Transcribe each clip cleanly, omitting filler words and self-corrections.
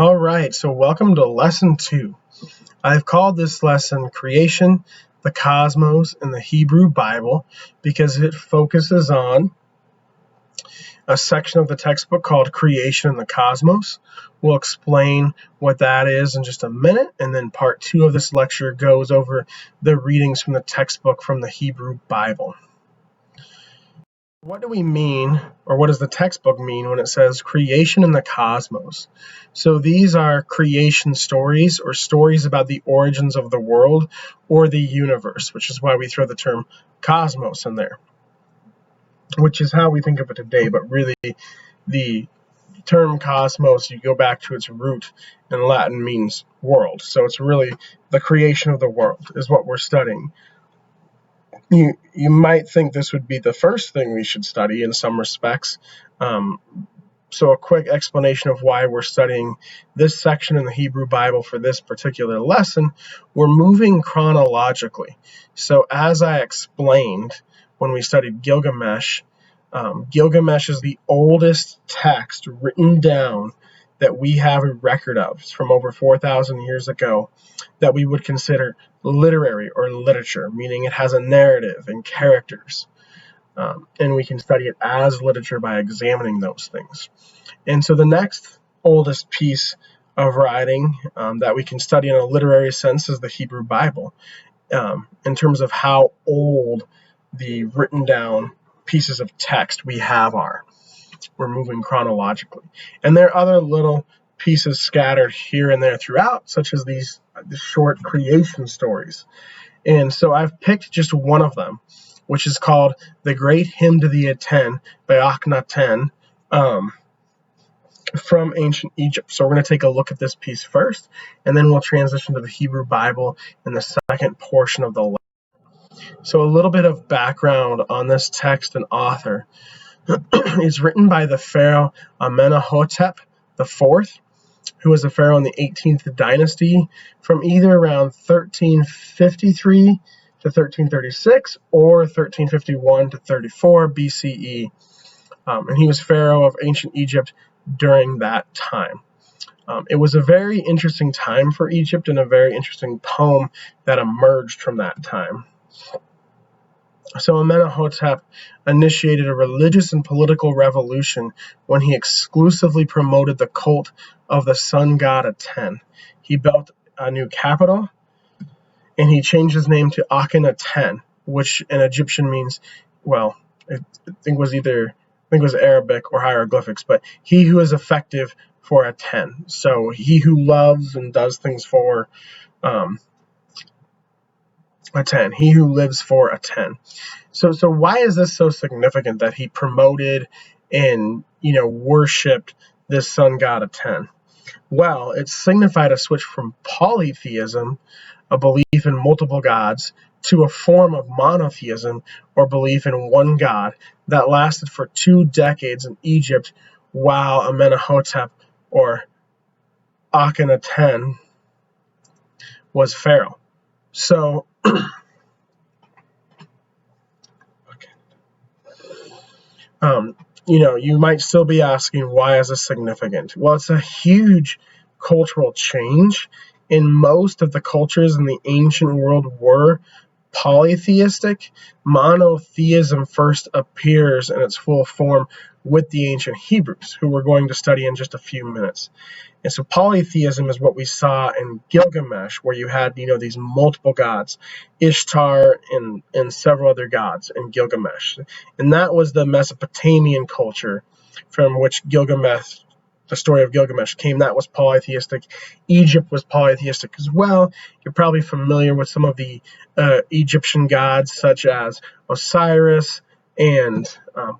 All right, so welcome to lesson 2. I've called this lesson Creation, the Cosmos, and the Hebrew Bible because it focuses on a section of the textbook called Creation and the Cosmos. We'll explain what that is in just a minute, and then part 2 of this lecture goes over the readings from the textbook from the Hebrew Bible. What do we mean, or what does the textbook mean when it says creation and the cosmos? So these are creation stories or stories about the origins of the world or the universe, which is why we throw the term cosmos in there, which is how we think of it today. But really, the term cosmos, you go back to its root in Latin, means world. So it's really the creation of the world is what we're studying. You might think this would be the first thing we should study in some respects. So a quick explanation of why we're studying this section in the Hebrew Bible for this particular lesson. We're moving chronologically. So as I explained when we studied Gilgamesh, Gilgamesh is the oldest text written down that we have a record of. It's from over 4,000 years ago, that we would consider literary or literature, meaning it has a narrative and characters. And we can study it as literature by examining those things. And so the next oldest piece of writing that we can study in a literary sense is the Hebrew Bible, in terms of how old the written down pieces of text we have are. We're moving chronologically. And there are other little pieces scattered here and there throughout, such as these short creation stories. And so I've picked just one of them, which is called The Great Hymn to the Aten by Akhenaten, from ancient Egypt. So we're going to take a look at this piece first, and then we'll transition to the Hebrew Bible in the second portion of the lesson. So a little bit of background on this text and author. It's written by the pharaoh MHohner IV, who was a pharaoh in the 18th dynasty from either around 1353 to 1336 or 1351 to 34 BCE. And he was pharaoh of ancient Egypt during that time. It was a very interesting time for Egypt and a very interesting poem that emerged from that time. So Amenhotep initiated a religious and political revolution when he exclusively promoted the cult of the sun god Aten. He built a new capital, and he changed his name to Akhenaten, which in Egyptian means, well, I think it was Arabic or hieroglyphics, but he who is effective for Aten. So he who loves and does things for Aten, he who lives for Aten. So why is this so significant that he promoted and worshipped this sun god Aten? Well, it signified a switch from polytheism, a belief in multiple gods, to a form of monotheism, or belief in one god, that lasted for 2 decades in Egypt while Amenhotep, or Akhenaten, was pharaoh. So you might still be asking, why is this significant? Well, it's a huge cultural change. In most of the cultures in the ancient world were polytheistic. Monotheism first appears in its full form with the ancient Hebrews, who we're going to study in just a few minutes. And so polytheism is what we saw in Gilgamesh, where you had these multiple gods, Ishtar and several other gods in Gilgamesh. And that was the Mesopotamian culture from which Gilgamesh, the story of Gilgamesh, came. That was polytheistic. Egypt was polytheistic as well. You're probably familiar with some of the Egyptian gods, such as Osiris and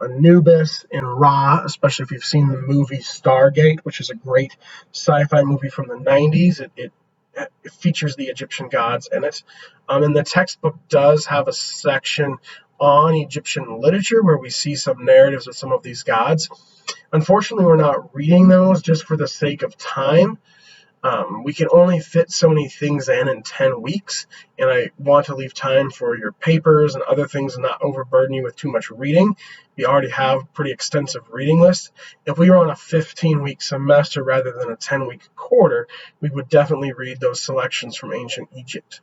Anubis and Ra, especially if you've seen the movie Stargate, which is a great sci-fi movie from the 90s. It features the Egyptian gods in it. And the textbook does have a section on Egyptian literature where we see some narratives of some of these gods. Unfortunately, we're not reading those just for the sake of time. We can only fit so many things in 10 weeks, and I want to leave time for your papers and other things and not overburden you with too much reading. We already have a pretty extensive reading list. If we were on a 15-week semester rather than a 10-week quarter, we would definitely read those selections from ancient Egypt.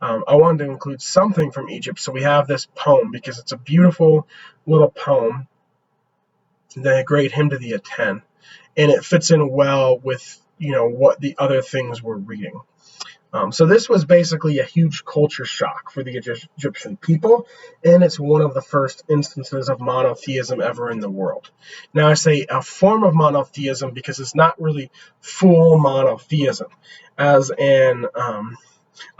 I wanted to include something from Egypt, so we have this poem because it's a beautiful little poem, the Great Hymn to the Aten, and it fits in well with what the other things we're reading. So this was basically a huge culture shock for the Egyptian people, and it's one of the first instances of monotheism ever in the world. Now I say a form of monotheism because it's not really full monotheism, as in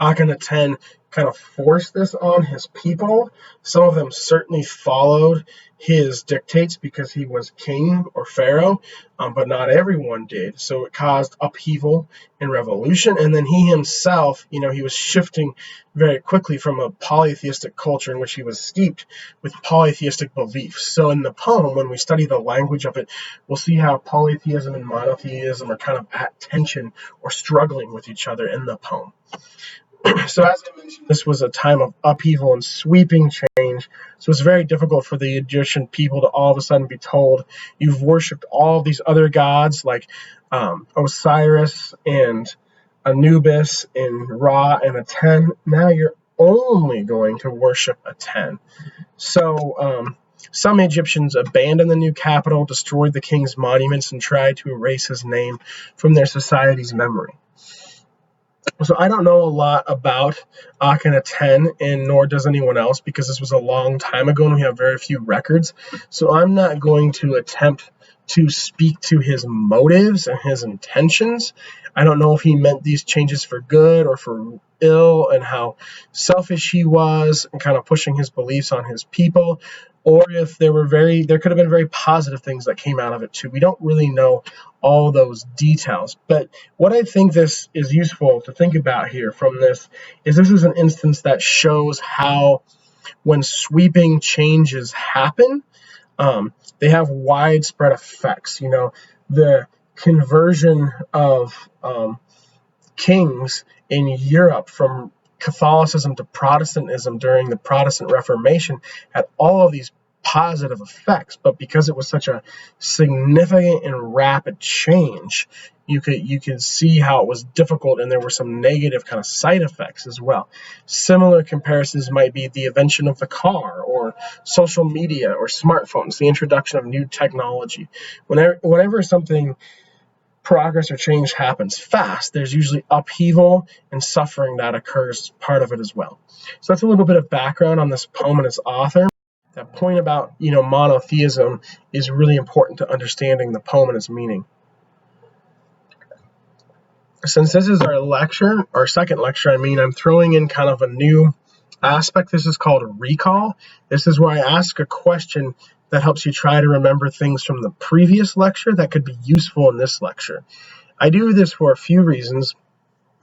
Akhenaten kind of forced this on his people. Some of them certainly followed his dictates because he was king or pharaoh, but not everyone did. So it caused upheaval and revolution. And then he himself, he was shifting very quickly from a polytheistic culture in which he was steeped with polytheistic beliefs. So in the poem, when we study the language of it, we'll see how polytheism and monotheism are kind of at tension or struggling with each other in the poem. So as I mentioned, this was a time of upheaval and sweeping change. So it's very difficult for the Egyptian people to all of a sudden be told, you've worshipped all these other gods like Osiris and Anubis and Ra and Aten. Now you're only going to worship Aten. So some Egyptians abandoned the new capital, destroyed the king's monuments, and tried to erase his name from their society's memory. So I don't know a lot about Akhenaten, and nor does anyone else, because this was a long time ago and we have very few records. So I'm not going to attempt to speak to his motives and his intentions. I don't know if he meant these changes for good or for ill, and how selfish he was and kind of pushing his beliefs on his people, or if there could have been very positive things that came out of it too. We don't really know all those details. But what I think this is useful to think about here from this is an instance that shows how when sweeping changes happen, they have widespread effects. The conversion of kings in Europe from Catholicism to Protestantism during the Protestant Reformation had all of these positive effects, but because it was such a significant and rapid change, you could see how it was difficult, and there were some negative kind of side effects as well. Similar comparisons might be the invention of the car, or social media, or smartphones, the introduction of new technology. Whenever something progress or change happens fast, there's usually upheaval and suffering that occurs as part of it as well. So that's a little bit of background on this poem and its author. That point about monotheism is really important to understanding the poem and its meaning. Since this is our second lecture, I'm throwing in kind of a new aspect. This is called recall. This is where I ask a question that helps you try to remember things from the previous lecture that could be useful in this lecture. I do this for a few reasons,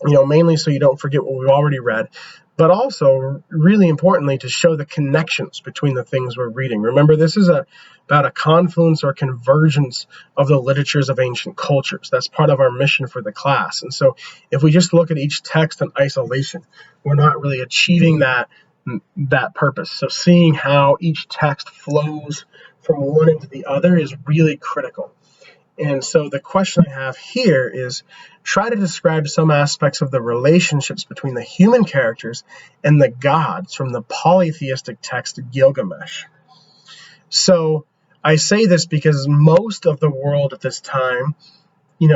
mainly so you don't forget what we've already read, but also, really importantly, to show the connections between the things we're reading. Remember, this is about a confluence or convergence of the literatures of ancient cultures. That's part of our mission for the class. And so if we just look at each text in isolation, we're not really achieving that purpose. So seeing how each text flows from one into the other is really critical. And so the question I have here is, try to describe some aspects of the relationships between the human characters and the gods from the polytheistic text Gilgamesh. So I say this because most of the world at this time,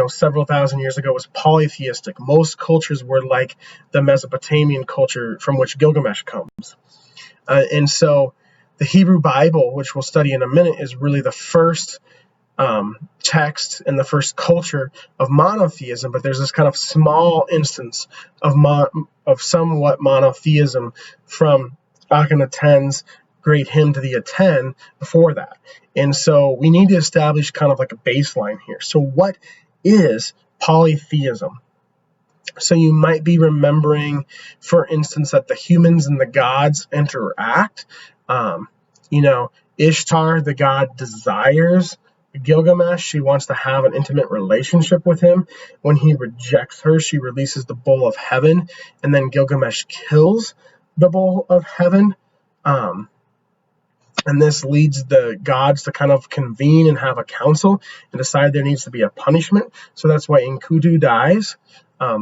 several thousand years ago, was polytheistic. Most cultures were like the Mesopotamian culture from which Gilgamesh comes. And so the Hebrew Bible, which we'll study in a minute, is really the first text and the first culture of monotheism, but there's this kind of small instance of somewhat monotheism from Akhenaten's Great Hymn to the Aten before that. And so we need to establish kind of like a baseline here. So what is polytheism? So you might be remembering, for instance, that the humans and the gods interact. Ishtar, the god desires Gilgamesh, she wants to have an intimate relationship with him. When he rejects her, she releases the bowl of heaven, and then Gilgamesh kills the bowl of heaven. And this leads the gods to kind of convene and have a council and decide there needs to be a punishment. So that's why Enkidu dies.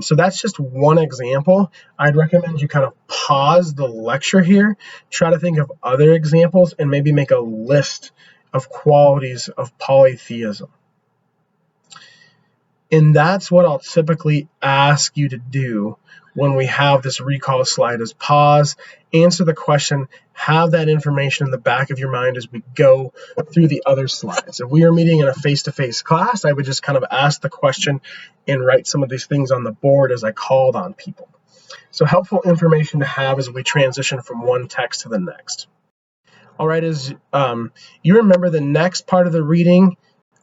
So that's just one example. I'd recommend you kind of pause the lecture here, try to think of other examples, and maybe make a list of qualities of polytheism. And that's what I'll typically ask you to do when we have this recall slide, is pause, answer the question, have that information in the back of your mind as we go through the other slides. If we are meeting in a face-to-face class, I would just kind of ask the question and write some of these things on the board as I called on people. So helpful information to have as we transition from one text to the next. All right, as you remember, the next part of the reading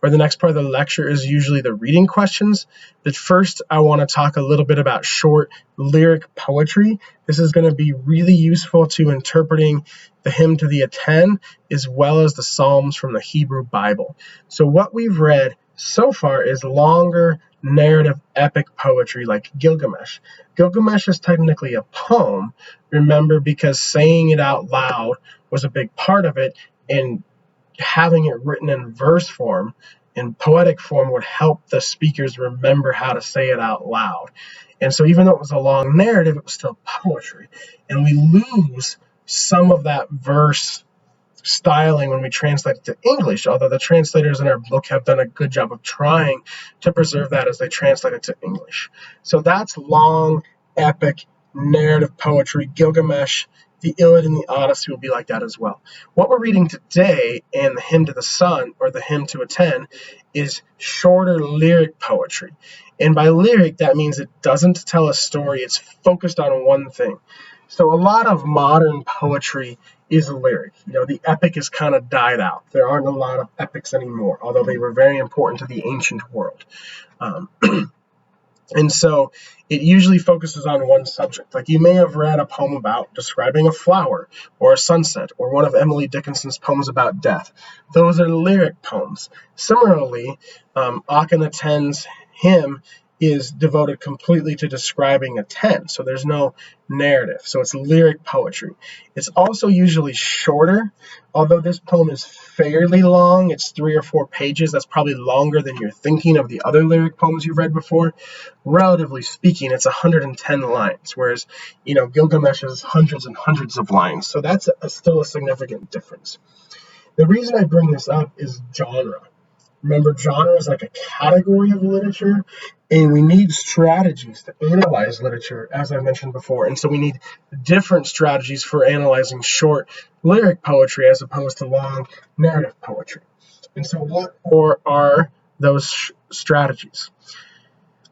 or the next part of the lecture is usually the reading questions. But first, I want to talk a little bit about short lyric poetry. This is going to be really useful to interpreting the Hymn to the Aten, as well as the Psalms from the Hebrew Bible. So what we've read so far is longer narrative epic poetry like Gilgamesh. Gilgamesh is technically a poem, remember, because saying it out loud was a big part of it, and having it written in verse form, in poetic form, would help the speakers remember how to say it out loud. And so even though it was a long narrative, it was still poetry. And we lose some of that verse styling when we translate it to English, although the translators in our book have done a good job of trying to preserve that as they translate it to English. So that's long, epic, narrative poetry. Gilgamesh, the Iliad, and the Odyssey will be like that as well. What we're reading today in the Hymn to the Sun, or the Hymn to Aten, is shorter lyric poetry. And by lyric, that means it doesn't tell a story. It's focused on one thing. So a lot of modern poetry is lyric. The epic is kind of died out. There aren't a lot of epics anymore, although they were very important to the ancient world. And so it usually focuses on one subject. Like you may have read a poem about describing a flower or a sunset, or one of Emily Dickinson's poems about death. Those are lyric poems. Similarly, Akhenaten's hymn is devoted completely to describing Aten, so there's no narrative. So it's lyric poetry. It's also usually shorter, although this poem is fairly long. It's 3 or 4 pages. That's probably longer than you're thinking of the other lyric poems you've read before. Relatively speaking, it's 110 lines, whereas Gilgamesh has hundreds and hundreds of lines. So that's still a significant difference. The reason I bring this up is genre. Remember, genre is like a category of literature, and we need strategies to analyze literature, as I mentioned before. And so we need different strategies for analyzing short lyric poetry as opposed to long narrative poetry. And so what are those strategies?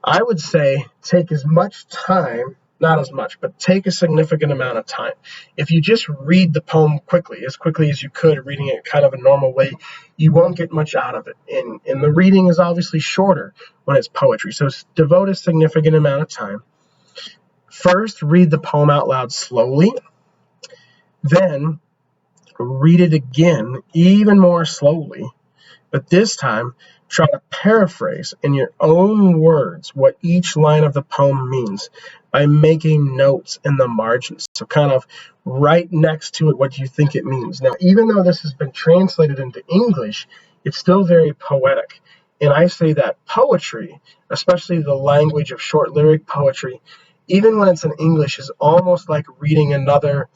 I would say take as much time, not as much, but take a significant amount of time. If you just read the poem quickly as you could, reading it kind of a normal way, you won't get much out of it. And the reading is obviously shorter when it's poetry, so devote a significant amount of time. First, read the poem out loud slowly. Then, read it again, even more slowly. But this time, try to paraphrase in your own words what each line of the poem means by making notes in the margins. So kind of right next to it what you think it means. Now, even though this has been translated into English, it's still very poetic. And I say that poetry, especially the language of short lyric poetry, even when it's in English, is almost like reading another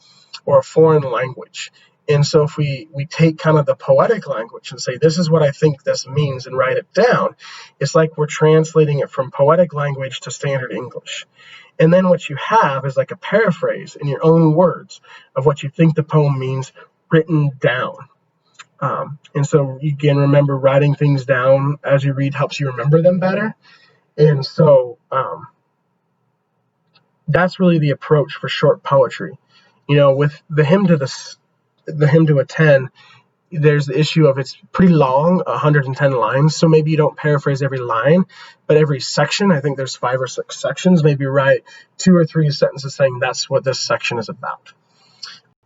or a foreign language. And so if we take kind of the poetic language and say, this is what I think this means, and write it down, it's like we're translating it from poetic language to standard English. And then what you have is like a paraphrase in your own words of what you think the poem means written down. And so you can remember, writing things down as you read helps you remember them better. And so that's really the approach for short poetry. With the hymn to Aten, there's the issue of it's pretty long, 110 lines, so maybe you don't paraphrase every line, but every section, I think there's 5 or 6 sections, maybe write 2 or 3 sentences saying that's what this section is about.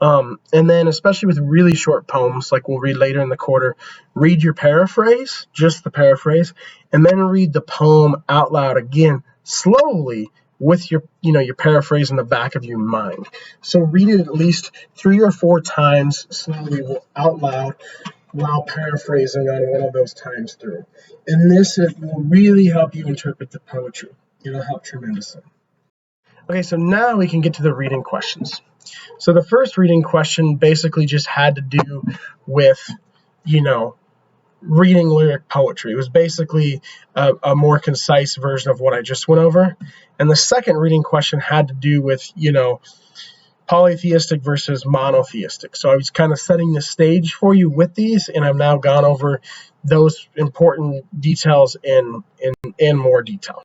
And then especially with really short poems, like we'll read later in the quarter, read your paraphrase, just the paraphrase, and then read the poem out loud again, slowly, with your paraphrase in the back of your mind. So read it at least 3 or 4 times slowly out loud while paraphrasing on one of those times through. And this will really help you interpret the poetry. It'll help tremendously. Okay, so now we can get to the reading questions. So the first reading question basically just had to do with, reading lyric poetry. It was basically a more concise version of what I just went over. And the second reading question had to do with, polytheistic versus monotheistic. So I was kind of setting the stage for you with these, and I've now gone over those important details in more detail.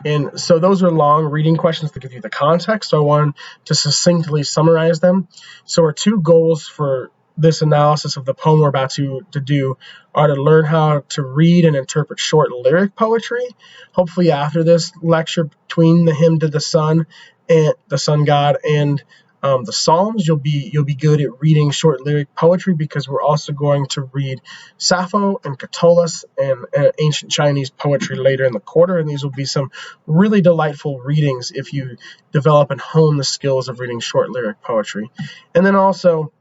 And so those are long reading questions to give you the context. So I wanted to succinctly summarize them. So our 2 goals for this analysis of the poem we're about to do are to learn how to read and interpret short lyric poetry. Hopefully after this lecture between the hymn to the sun and the sun god and the Psalms, you'll be good at reading short lyric poetry, because we're also going to read Sappho and Catullus and ancient Chinese poetry later in the quarter, and these will be some really delightful readings if you develop and hone the skills of reading short lyric poetry. And then also,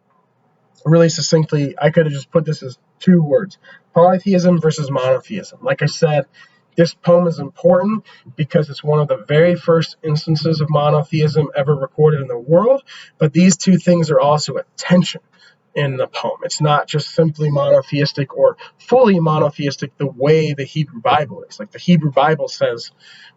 really succinctly, I could have just put this as 2 words: polytheism versus monotheism. Like I said, this poem is important because it's one of the very first instances of monotheism ever recorded in the world, but these 2 things are also at tension in the poem. It's not just simply monotheistic or fully monotheistic the way the Hebrew Bible is. Like the Hebrew Bible says,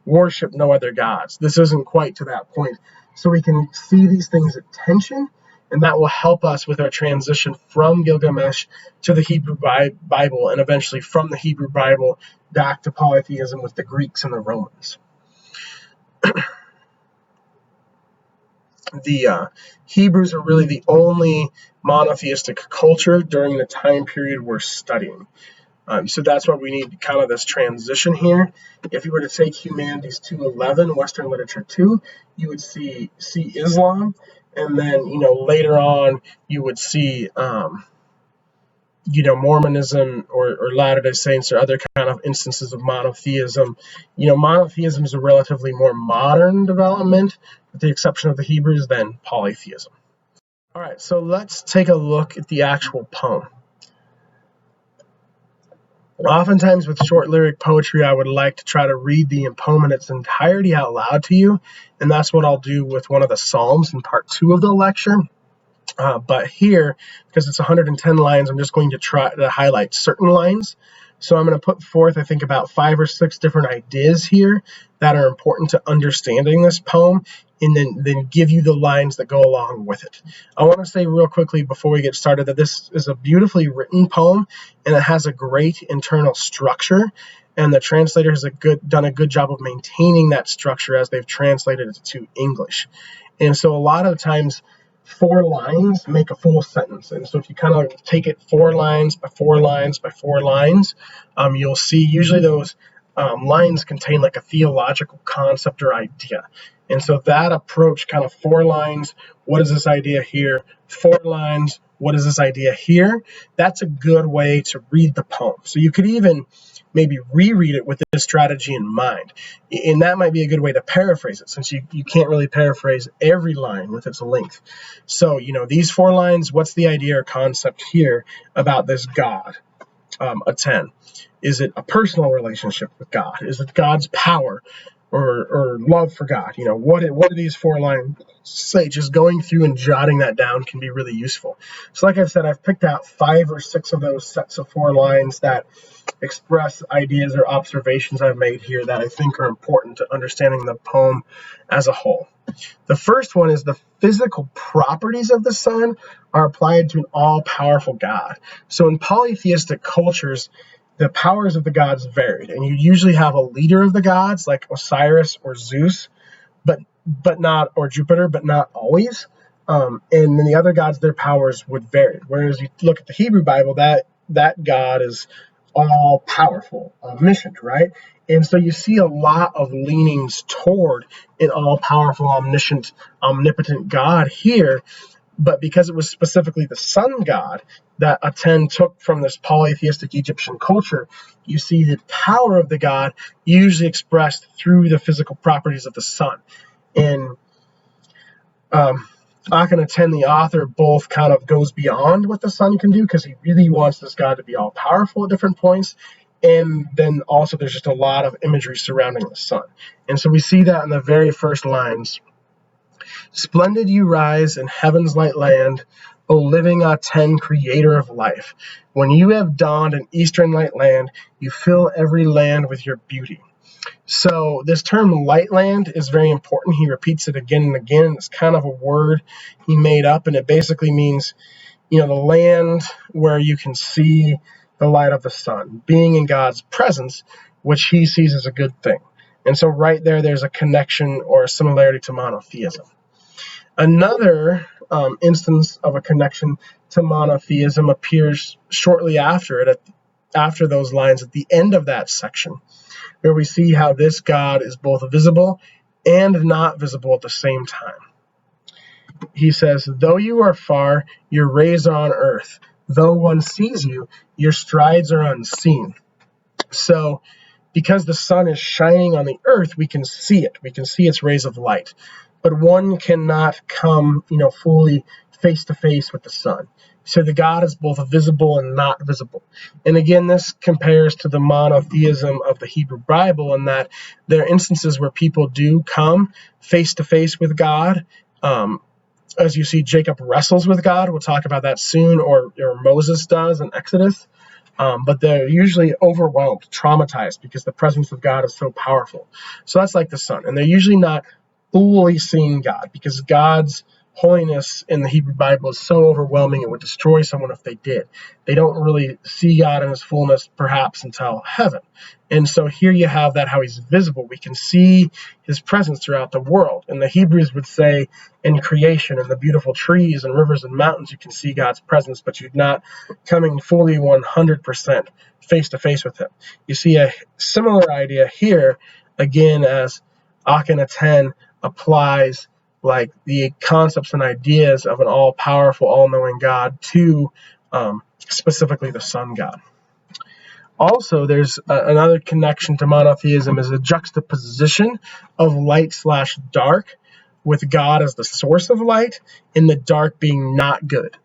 worship no other gods. This isn't quite to that point. So we can see these things at tension, and that will help us with our transition from Gilgamesh to the Hebrew Bible, and eventually from the Hebrew Bible back to polytheism with the Greeks and the Romans. The Hebrews are really the only monotheistic culture during the time period we're studying. So that's why we need kind of this transition here. If you were to take Humanities 211, Western Literature 2, you would see Islam, and then later on you would see Mormonism or Latter-day Saints or other kind of instances of monotheism. Monotheism is a relatively more modern development, with the exception of the Hebrews, than polytheism. All right, so let's take a look at the actual poem. Oftentimes with short lyric poetry, I would like to try to read the poem in its entirety out loud to you, and that's what I'll do with one of the Psalms in part 2 of the lecture. But here, because it's 110 lines, I'm just going to try to highlight certain lines. So I'm going to put forth, I think, about 5 or 6 different ideas here that are important to understanding this poem, and then give you the lines that go along with it. I want to say real quickly before we get started that this is a beautifully written poem, and it has a great internal structure, and the translator has done a good job of maintaining that structure as they've translated it to English. And so a lot of times 4 lines make a full sentence. And so if you kind of take it 4 lines by 4 lines by 4 lines, you'll see usually those lines contain like a theological concept or idea. And so that approach, kind of 4 lines, what is this idea here? 4 lines, what is this idea here? That's a good way to read the poem. So you could even maybe reread it with this strategy in mind. And that might be a good way to paraphrase it, since you can't really paraphrase every line with its length. So, these 4 lines, what's the idea or concept here about this God? A 10. Is it a personal relationship with God? Is it God's power or love for God? What do these 4 lines say? Just going through and jotting that down can be really useful. So like I've said, I've picked out 5 or 6 of those sets of 4 lines that express ideas or observations I've made here that I think are important to understanding the poem as a whole. The first one is the physical properties of the sun are applied to an all-powerful God. So in polytheistic cultures, the powers of the gods varied, and you usually have a leader of the gods like Osiris or Zeus, but not, or Jupiter, but not always. And then the other gods, their powers would vary. Whereas you look at the Hebrew Bible, that God is all powerful, omniscient, right? And so you see a lot of leanings toward an all powerful, omniscient, omnipotent God here. But because it was specifically the sun god that Aten took from this polytheistic Egyptian culture, you see the power of the god usually expressed through the physical properties of the sun. And Akhenaten, the author, both kind of goes beyond what the sun can do, because he really wants this god to be all powerful at different points. And then also there's just a lot of imagery surrounding the sun. And so we see that in the very first lines. Splendid you rise in heaven's light land, O living Aten, creator of life. When you have dawned in eastern light land, you fill every land with your beauty. So this term light land is very important. He repeats it again and again. It's kind of a word he made up, and it basically means, the land where you can see the light of the sun, being in God's presence, which he sees as a good thing. And so right there's a connection or a similarity to monotheism. Another instance of a connection to monotheism appears shortly after it, after those lines at the end of that section, where we see how this God is both visible and not visible at the same time. He says, though you are far, your rays are on earth. Though one sees you, your strides are unseen. So because the sun is shining on the earth, we can see it. We can see its rays of light. But one cannot come, fully face to face with the sun. So the God is both visible and not visible. And again, this compares to the monotheism of the Hebrew Bible, in that there are instances where people do come face to face with God. As you see, Jacob wrestles with God. We'll talk about that soon, or Moses does in Exodus. But they're usually overwhelmed, traumatized, because the presence of God is so powerful. So that's like the sun. And they're usually not fully seeing God, because God's holiness in the Hebrew Bible is so overwhelming it would destroy someone if they did. They don't really see God in his fullness perhaps until heaven. And so here you have that, how he's visible. We can see his presence throughout the world. And the Hebrews would say in creation, in the beautiful trees and rivers and mountains, you can see God's presence, but you're not coming fully 100% face to face with him. You see a similar idea here, again, as Akhenaten applies like the concepts and ideas of an all-powerful, all-knowing God to specifically the sun god. Also, there's another connection to monotheism, is a juxtaposition of light/dark, with God as the source of light and the dark being not good.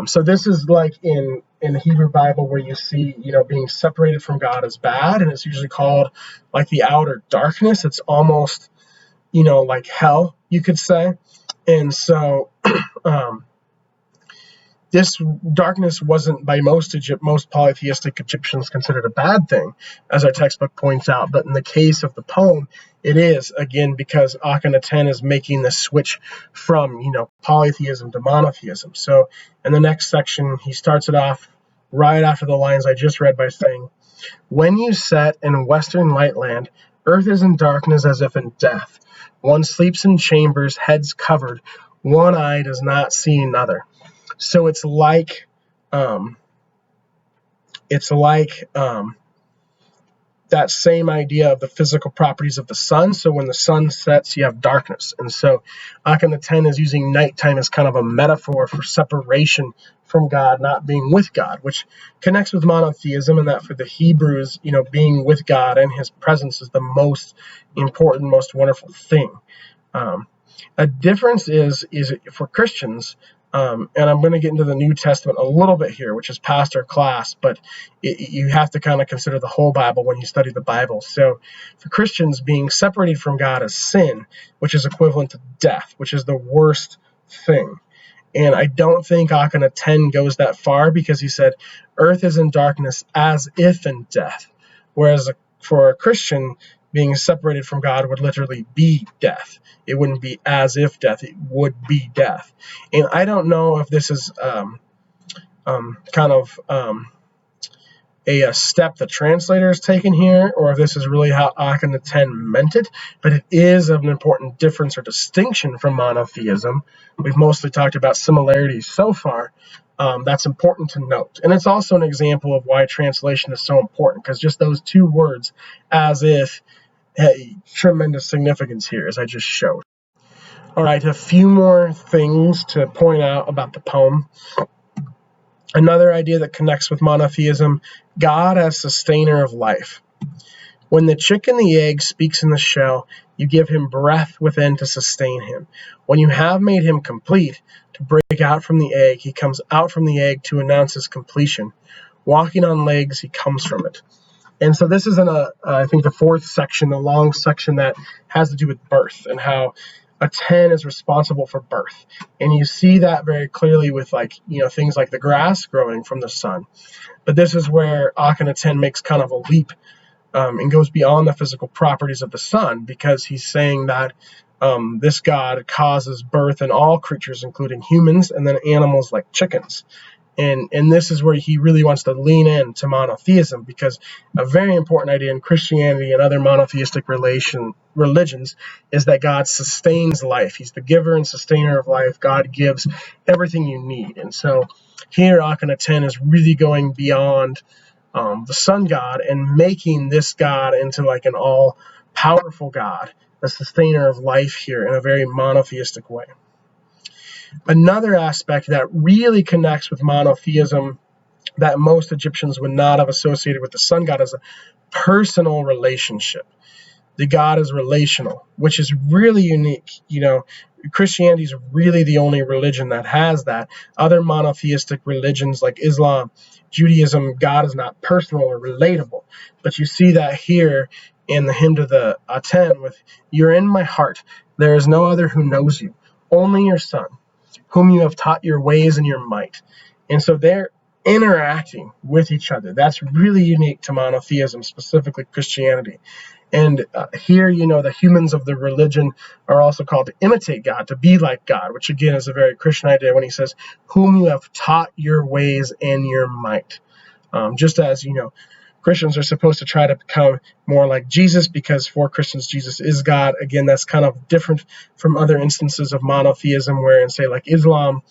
So this is like in the Hebrew Bible, where you see, being separated from God is bad, and it's usually called like the outer darkness. It's almost, like hell, you could say. And so this darkness wasn't by most polytheistic Egyptians considered a bad thing, as our textbook points out. But in the case of the poem, it is, again, because Akhenaten is making the switch from, polytheism to monotheism. So in the next section, he starts it off right after the lines I just read by saying, when you set in western lightland, earth is in darkness as if in death. One sleeps in chambers, heads covered. One eye does not see another. So it's like that same idea of the physical properties of the sun. So when the sun sets, you have darkness. And so Akhenaten is using nighttime as kind of a metaphor for separation from God, not being with God, which connects with monotheism, and that for the Hebrews, being with God and his presence is the most important, most wonderful thing. A difference is for Christians, and I'm going to get into the New Testament a little bit here, which is past our class, but you have to kind of consider the whole Bible when you study the Bible. So for Christians, being separated from God is sin, which is equivalent to death, which is the worst thing. And I don't think Akhenaten goes that far, because he said, earth is in darkness as if in death. Whereas for a Christian, being separated from God would literally be death. It wouldn't be as if death, it would be death. And I don't know if this is a step the translator has taken here, or if this is really how Akhenaten meant it, but it is an important difference or distinction from monotheism. We've mostly talked about similarities so far. That's important to note. And it's also an example of why translation is so important, because just those two words, as if, tremendous significance here, as I just showed. All right, a few more things to point out about the poem. Another idea that connects with monotheism, God as sustainer of life. When the chick in the egg speaks in the shell, you give him breath within to sustain him. When you have made him complete, to break out from the egg, he comes out from the egg to announce his completion. Walking on legs, he comes from it. And so this is I think the fourth section, the long section that has to do with birth and how a 10 is responsible for birth. And you see that very clearly with things like the grass growing from the sun. But this is where Akhenaten 10 makes kind of a leap and goes beyond the physical properties of the sun, because he's saying that this God causes birth in all creatures, including humans and then animals like chickens. And this is where he really wants to lean into monotheism, because a very important idea in Christianity and other monotheistic religions is that God sustains life. He's the giver and sustainer of life. God gives everything you need. And so here Akhenaten 10 is really going beyond the sun god and making this God into like an all-powerful God, the sustainer of life here in a very monotheistic way. Another aspect that really connects with monotheism that most Egyptians would not have associated with the sun god is a personal relationship. The God is relational, which is really unique. Christianity is really the only religion that has that. Other monotheistic religions like Islam, Judaism, God is not personal or relatable. But you see that here in the hymn to the Aten with, "You're in my heart. There is no other who knows you, only your Son, whom you have taught your ways and your might." And so they're interacting with each other. That's really unique to monotheism, specifically Christianity. And here, the humans of the religion are also called to imitate God, to be like God, which again is a very Christian idea when he says, "whom you have taught your ways and your might." Just as, Christians are supposed to try to become more like Jesus, because for Christians, Jesus is God. Again, that's kind of different from other instances of monotheism where in, say, like Islam,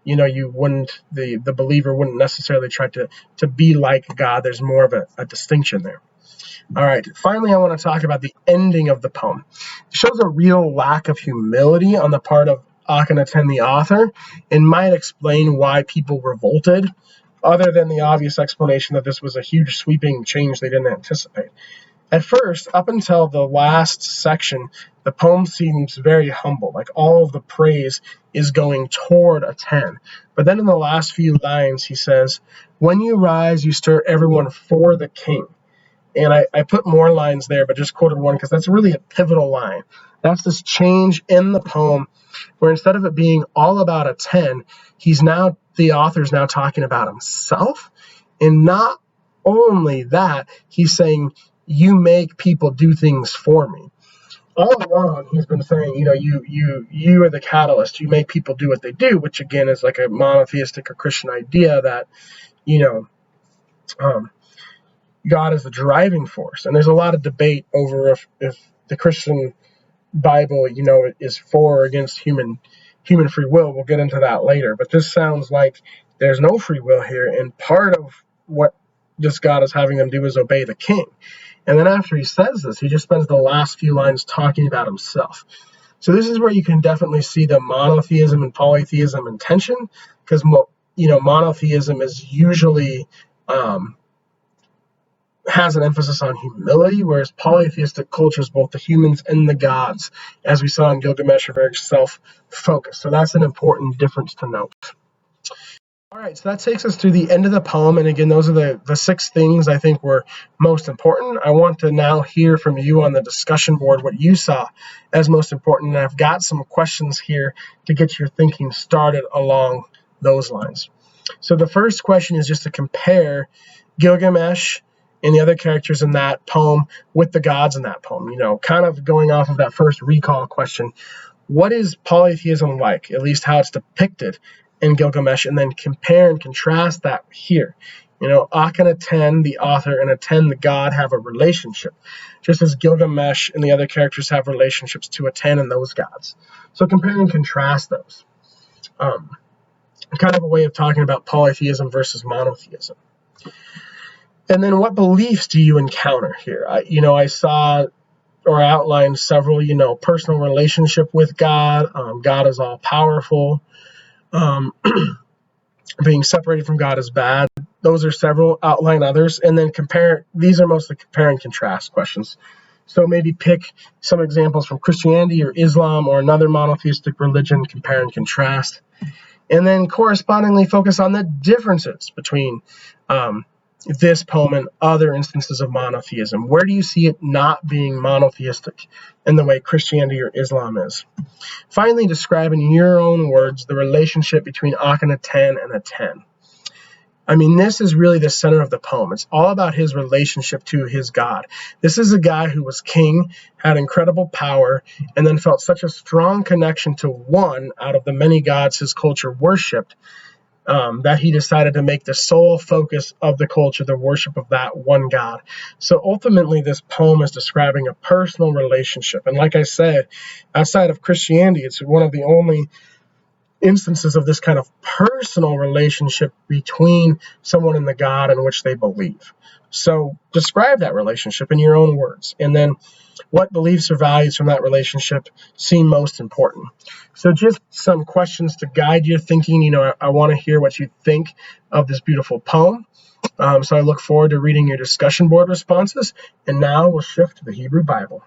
the believer wouldn't necessarily try to be like God. There's more of a distinction there. All right, finally, I want to talk about the ending of the poem. It shows a real lack of humility on the part of Akhenaten, the author, and might explain why people revolted, other than the obvious explanation that this was a huge sweeping change they didn't anticipate. At first, up until the last section, the poem seems very humble, like all of the praise is going toward Aten. But then in the last few lines, he says, "When you rise, you stir everyone for the king." And I put more lines there, but just quoted one because that's really a pivotal line. That's this change in the poem where instead of it being all about Aten, the author's now talking about himself. And not only that, he's saying, "You make people do things for me." All along, he's been saying, you are the catalyst. You make people do what they do, which again is like a monotheistic or Christian idea that, God is the driving force. And there's a lot of debate over if the Christian Bible, is for or against human free will. We'll get into that later. But this sounds like there's no free will here, and part of what this God is having them do is obey the king. And then after he says this, he just spends the last few lines talking about himself. So this is where you can definitely see the monotheism and polytheism in tension, because monotheism is usually has an emphasis on humility, whereas polytheistic cultures, both the humans and the gods, as we saw in Gilgamesh, are very self-focused. So that's an important difference to note. All right, so that takes us to the end of the poem. And again, those are the 6 things I think were most important. I want to now hear from you on the discussion board what you saw as most important. And I've got some questions here to get your thinking started along those lines. So the first question is just to compare Gilgamesh and the other characters in that poem with the gods in that poem. Kind of going off of that first recall question, what is polytheism like, at least how it's depicted in Gilgamesh, and then compare and contrast that here. Akhenaten, the author, and Aten, the god, have a relationship, just as Gilgamesh and the other characters have relationships to Aten and those gods. So compare and contrast those. Kind of a way of talking about polytheism versus monotheism. And then what beliefs do you encounter here? I saw or outlines several, personal relationship with God. God is all powerful. Being separated from God is bad. Those are several, outline others, and then compare. These are mostly compare and contrast questions. So maybe pick some examples from Christianity or Islam or another monotheistic religion, compare and contrast. And then correspondingly focus on the differences between this poem and other instances of monotheism. Where do you see it not being monotheistic in the way Christianity or Islam is? Finally, describe in your own words the relationship between Akhenaten and Aten. I mean, this is really the center of the poem. It's all about his relationship to his God. This is a guy who was king, had incredible power, and then felt such a strong connection to one out of the many gods his culture worshipped, that he decided to make the sole focus of the culture the worship of that one God. So ultimately, this poem is describing a personal relationship. And like I said, outside of Christianity, it's one of the only instances of this kind of personal relationship between someone and the God in which they believe. So describe that relationship in your own words, and then what beliefs or values from that relationship seem most important. So just some questions to guide your thinking. I want to hear what you think of this beautiful poem. So I look forward to reading your discussion board responses. And now we'll shift to the Hebrew Bible.